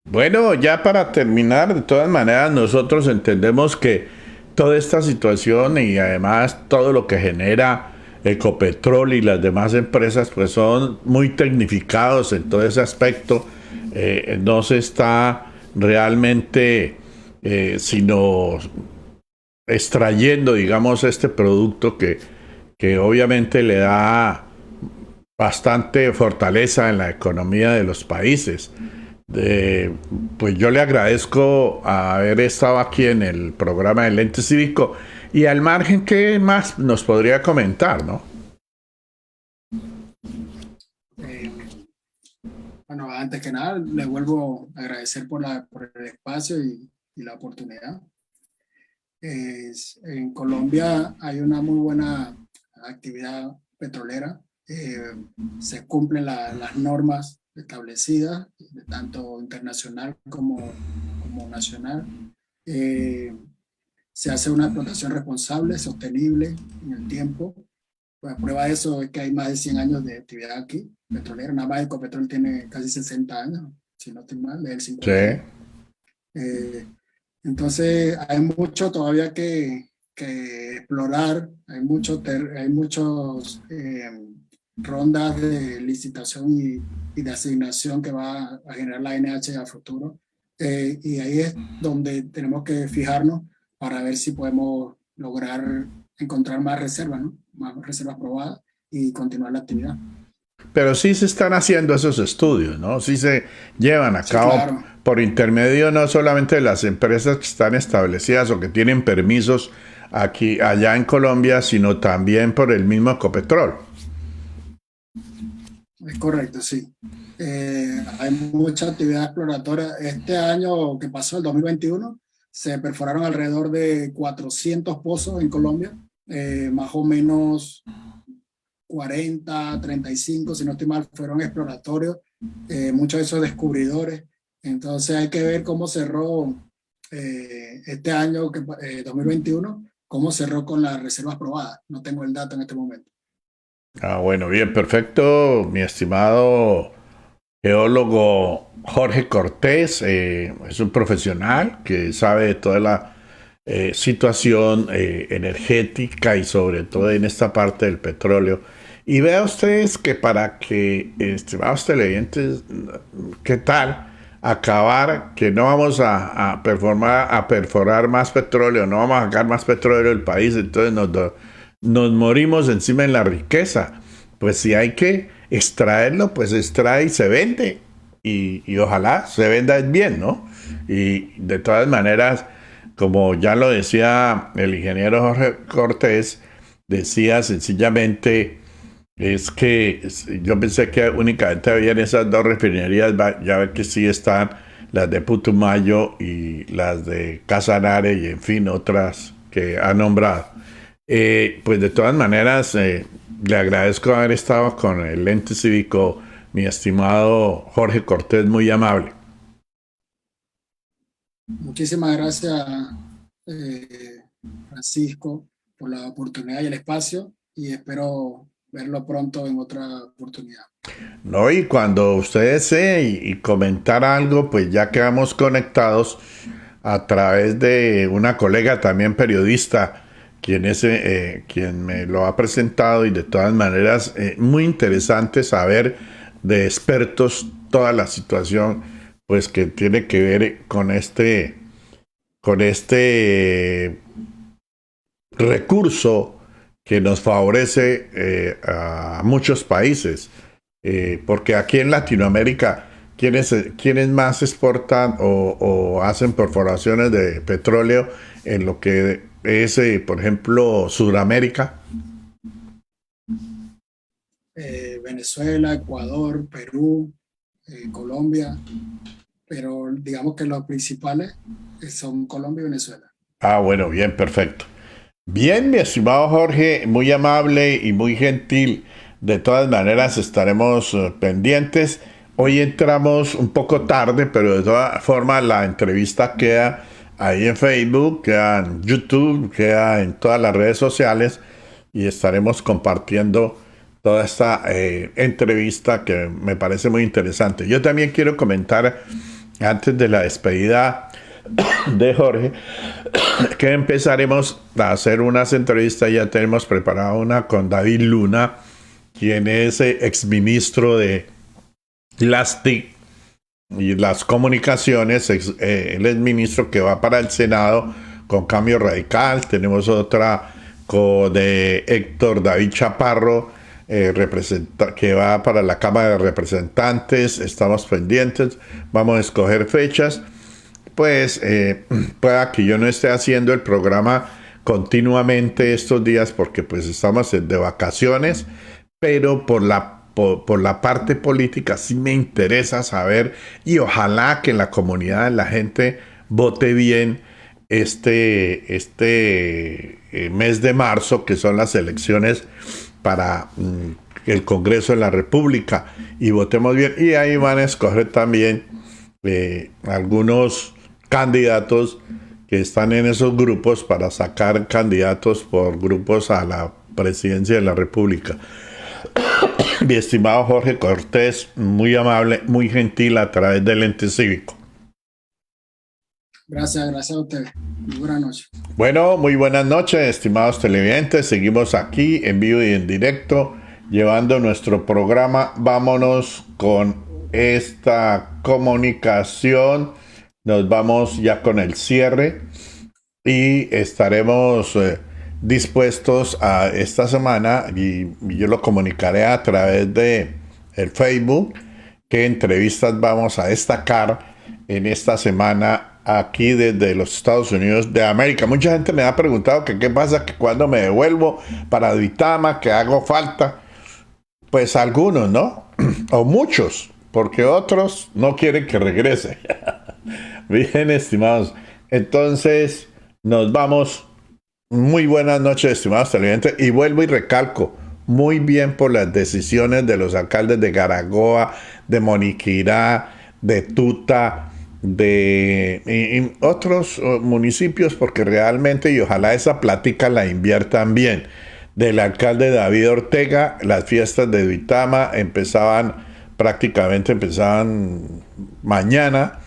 Bueno, ya para terminar, de todas maneras, nosotros entendemos que toda esta situación y además todo lo que genera Ecopetrol y las demás empresas, pues son muy tecnificados en todo ese aspecto. No se está realmente sino extrayendo, digamos, este producto que obviamente le da bastante fortaleza en la economía de los países. Pues yo le agradezco haber estado aquí en el programa del Ente Cívico y al margen, ¿qué más nos podría comentar, no? Bueno, antes que nada, le vuelvo a agradecer por el espacio y la oportunidad. En Colombia hay una muy buena actividad petrolera. Se cumplen las normas establecidas, tanto internacional como nacional. Se hace una explotación responsable, sostenible en el tiempo. Pues prueba de eso es que hay más de 100 años de actividad aquí, petrolera. Nada más Ecopetrol tiene casi 60 años, si no estoy mal, desde el 50. Sí. Entonces hay mucho todavía que explorar, hay muchos rondas de licitación y de asignación que va a generar la NH a futuro. Y ahí es donde tenemos que fijarnos para ver si podemos lograr encontrar más reservas, ¿no? Más reservas probadas y continuar la actividad. Pero sí se están haciendo esos estudios, ¿no? Sí se llevan a cabo, claro, por intermedio no solamente de las empresas que están establecidas o que tienen permisos allá en Colombia, sino también por el mismo Ecopetrol. Es correcto, sí. Hay mucha actividad exploratoria. Este año que pasó, el 2021, se perforaron alrededor de 400 pozos en Colombia, más o menos 40, 35, si no estoy mal, fueron exploratorios, muchos de esos descubridores. Entonces hay que ver cómo cerró este año, 2021, cómo cerró con las reservas probadas. No tengo el dato en este momento. Bueno, bien, perfecto, mi estimado geólogo Jorge Cortés. Es un profesional que sabe de toda la situación energética y sobre todo en esta parte del petróleo. Y vea ustedes que para que, estimados televidentes, ¿qué tal acabar que no vamos a perforar más petróleo, no vamos a sacar más petróleo del país, entonces nos morimos encima en la riqueza? Pues si hay que extraerlo, pues extrae y se vende, y ojalá se venda bien, ¿no? Y de todas maneras, como ya lo decía el ingeniero Jorge Cortés, decía sencillamente, es que yo pensé que únicamente habían esas dos refinerías, ya ve que sí están las de Putumayo y las de Casanare y en fin otras que ha nombrado. Pues de todas maneras le agradezco haber estado con el Ente Cívico, mi estimado Jorge Cortés, muy amable. Muchísimas gracias, Francisco, por la oportunidad y el espacio, y espero verlo pronto en otra oportunidad. No, y cuando usted desee y comentar algo, pues ya quedamos conectados a través de una colega también periodista, quien me lo ha presentado, y de todas maneras muy interesante saber de expertos toda la situación pues que tiene que ver con este recurso que nos favorece a muchos países, porque aquí en Latinoamérica ¿quiénes más exportan o hacen perforaciones de petróleo en lo que es, por ejemplo, Sudamérica? Venezuela, Ecuador, Perú, Colombia, pero digamos que los principales son Colombia y Venezuela. Bueno, bien, perfecto. Bien, mi estimado Jorge, muy amable y muy gentil. De todas maneras estaremos pendientes. Hoy entramos un poco tarde, pero de todas formas la entrevista queda ahí en Facebook, queda en YouTube, queda en todas las redes sociales, y estaremos compartiendo toda esta entrevista que me parece muy interesante. Yo también quiero comentar, antes de la despedida de Jorge, que empezaremos a hacer unas entrevistas. Ya tenemos preparada una con David Luna, quien es exministro de las TIC y las comunicaciones. Él es ministro que va para el Senado con Cambio Radical. Tenemos otra de Héctor David Chaparro, que va para la Cámara de Representantes. Estamos pendientes, vamos a escoger fechas. Pues pueda que yo no esté haciendo el programa continuamente estos días porque pues estamos de vacaciones, pero por la parte política sí me interesa saber, y ojalá que la comunidad, la gente vote bien este mes de marzo, que son las elecciones para el Congreso de la República, y votemos bien. Y ahí van a escoger también algunos candidatos que están en esos grupos para sacar candidatos por grupos a la presidencia de la República. Mi estimado Jorge Cortés, muy amable, muy gentil a través del Ente Cívico. Gracias a usted. Muy buenas noches. Bueno, muy buenas noches, estimados televidentes. Seguimos aquí en vivo y en directo llevando nuestro programa. Vámonos con esta comunicación. Nos vamos ya con el cierre y estaremos dispuestos a esta semana, y yo lo comunicaré a través de el Facebook, qué entrevistas vamos a destacar en esta semana aquí desde los Estados Unidos de América. Mucha gente me ha preguntado que qué pasa, que cuando me devuelvo para Duitama, que hago falta. Pues algunos, ¿no? O muchos, porque otros no quieren que regrese. Bien, estimados. Entonces, nos vamos. Muy buenas noches, estimados televidentes. Y vuelvo y recalco, muy bien por las decisiones de los alcaldes de Garagoa, de Moniquirá, de Tuta, de otros municipios, porque realmente, y ojalá esa plática la inviertan bien, del alcalde David Ortega. Las fiestas de Duitama prácticamente empezaban mañana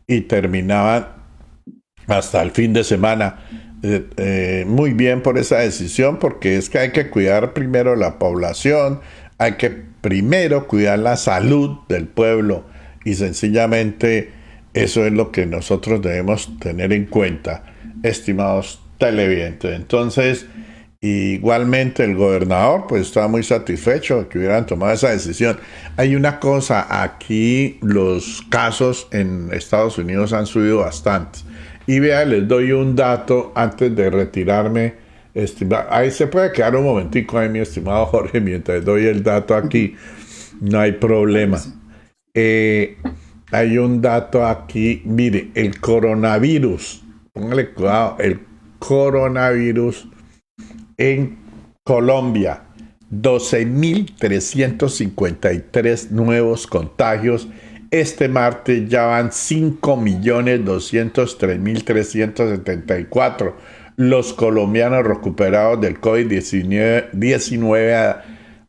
y terminaban hasta el fin de semana. Muy bien por esa decisión, porque es que hay que cuidar primero la población, hay que primero cuidar la salud del pueblo, y sencillamente eso es lo que nosotros debemos tener en cuenta, estimados televidentes. Entonces, igualmente el gobernador pues estaba muy satisfecho de que hubieran tomado esa decisión. Hay una cosa, aquí los casos en Estados Unidos han subido bastante. Y vea, les doy un dato antes de retirarme. Ahí se puede quedar un momentico ahí, mi estimado Jorge, mientras doy el dato aquí. No hay problema. Hay un dato aquí. Mire, el coronavirus. Póngale cuidado. El coronavirus en Colombia, 12.353 nuevos contagios. Este martes ya van 5.203.374 los colombianos recuperados del COVID-19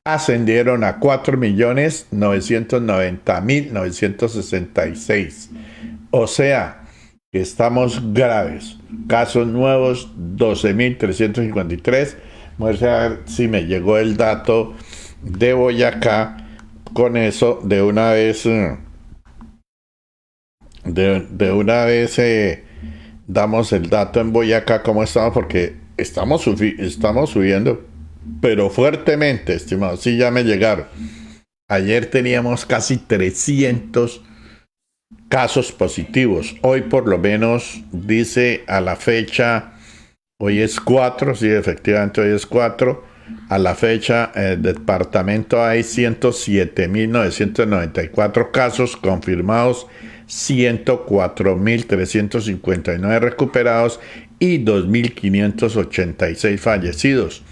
ascendieron a 4.990.966. O sea, que estamos graves. Casos nuevos, 12.353. Vamos a ver si me llegó el dato de Boyacá. Con eso, de una vez damos el dato en Boyacá, cómo estamos, porque estamos subiendo, pero fuertemente, estimados. Sí, ya me llegaron. Ayer teníamos casi 300 casos positivos. Hoy por lo menos dice a la fecha, hoy es 4, sí, efectivamente hoy es 4. A la fecha, el departamento hay 107.994 casos confirmados, 104.359 recuperados y 2.586 fallecidos.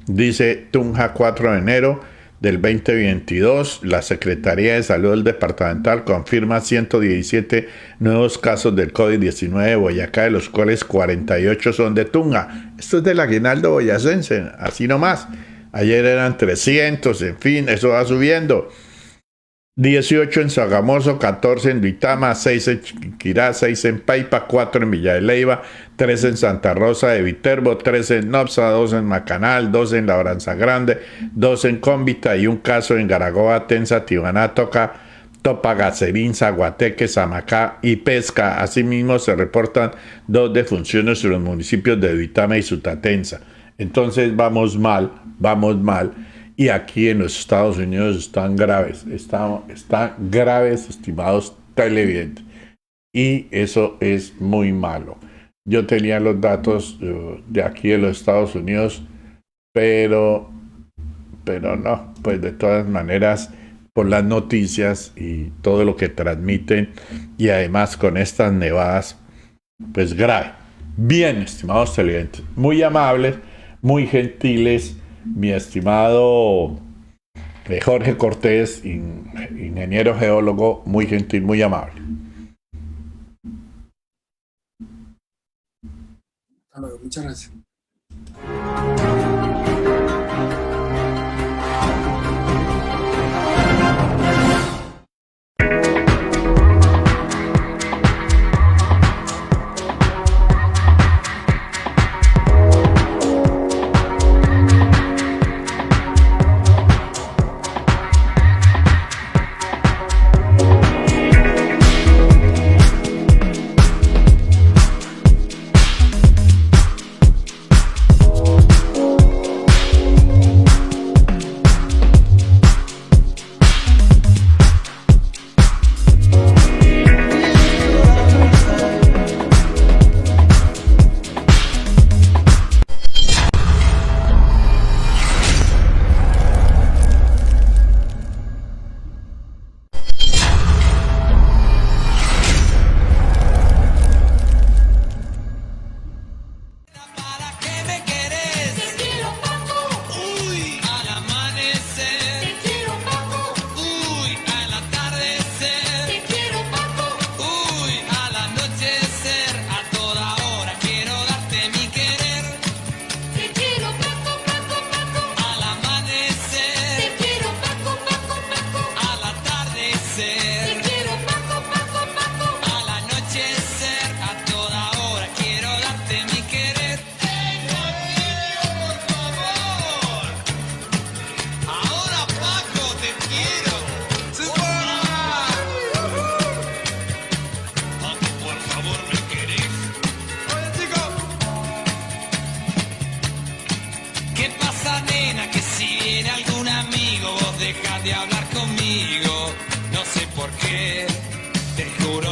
Dice Tunja, 4 de enero del 2022, la Secretaría de Salud del Departamental confirma 117 nuevos casos del COVID-19 de Boyacá, de los cuales 48 son de Tunja. Esto es del aguinaldo boyacense, así nomás. Ayer eran 300, en fin, eso va subiendo. 18 en Sogamoso, 14 en Duitama, 6 en Chiquinquirá, 6 en Paipa, 4 en Villa de Leyva, 3 en Santa Rosa de Viterbo, 3 en Nopsa, 2 en Macanal, 2 en Labranza Grande, 2 en Cómbita y un caso en Garagoa, Tensa, Tibaná, Topa, Gacerín, Zaguateque, Zamacá y Pesca. Asimismo se reportan 2 defunciones en los municipios de Duitama y Sutatensa. Entonces vamos mal. Y aquí en los Estados Unidos están graves, estimados televidentes. Y eso es muy malo. Yo tenía los datos de aquí de los Estados Unidos, pero no, pues de todas maneras, por las noticias y todo lo que transmiten, y además con estas nevadas, pues grave. Bien, estimados televidentes, muy amables, muy gentiles, mi estimado Jorge Cortés, ingeniero geólogo, muy gentil, muy amable. Hasta luego, muchas gracias. ¿Para qué me querés? Te quiero, Paco. Uy, al amanecer. Te quiero, Paco. Uy, al atardecer. Te quiero, Paco. Uy, al anochecer. A toda hora quiero darte mi querer. Te quiero, Paco, Paco, Paco. Al amanecer. Te quiero, Paco, Paco, Paco. Al atardecer. Te quiero, Paco, Paco, Paco. Al anochecer. A toda hora quiero darte mi querer. Ahora Paco, te quiero. Paco, por favor, ¿me querés? Oye, chicos. ¿Qué pasa, nena? Que si viene algún amigo, vos dejás de hablar conmigo. No sé por qué, te juro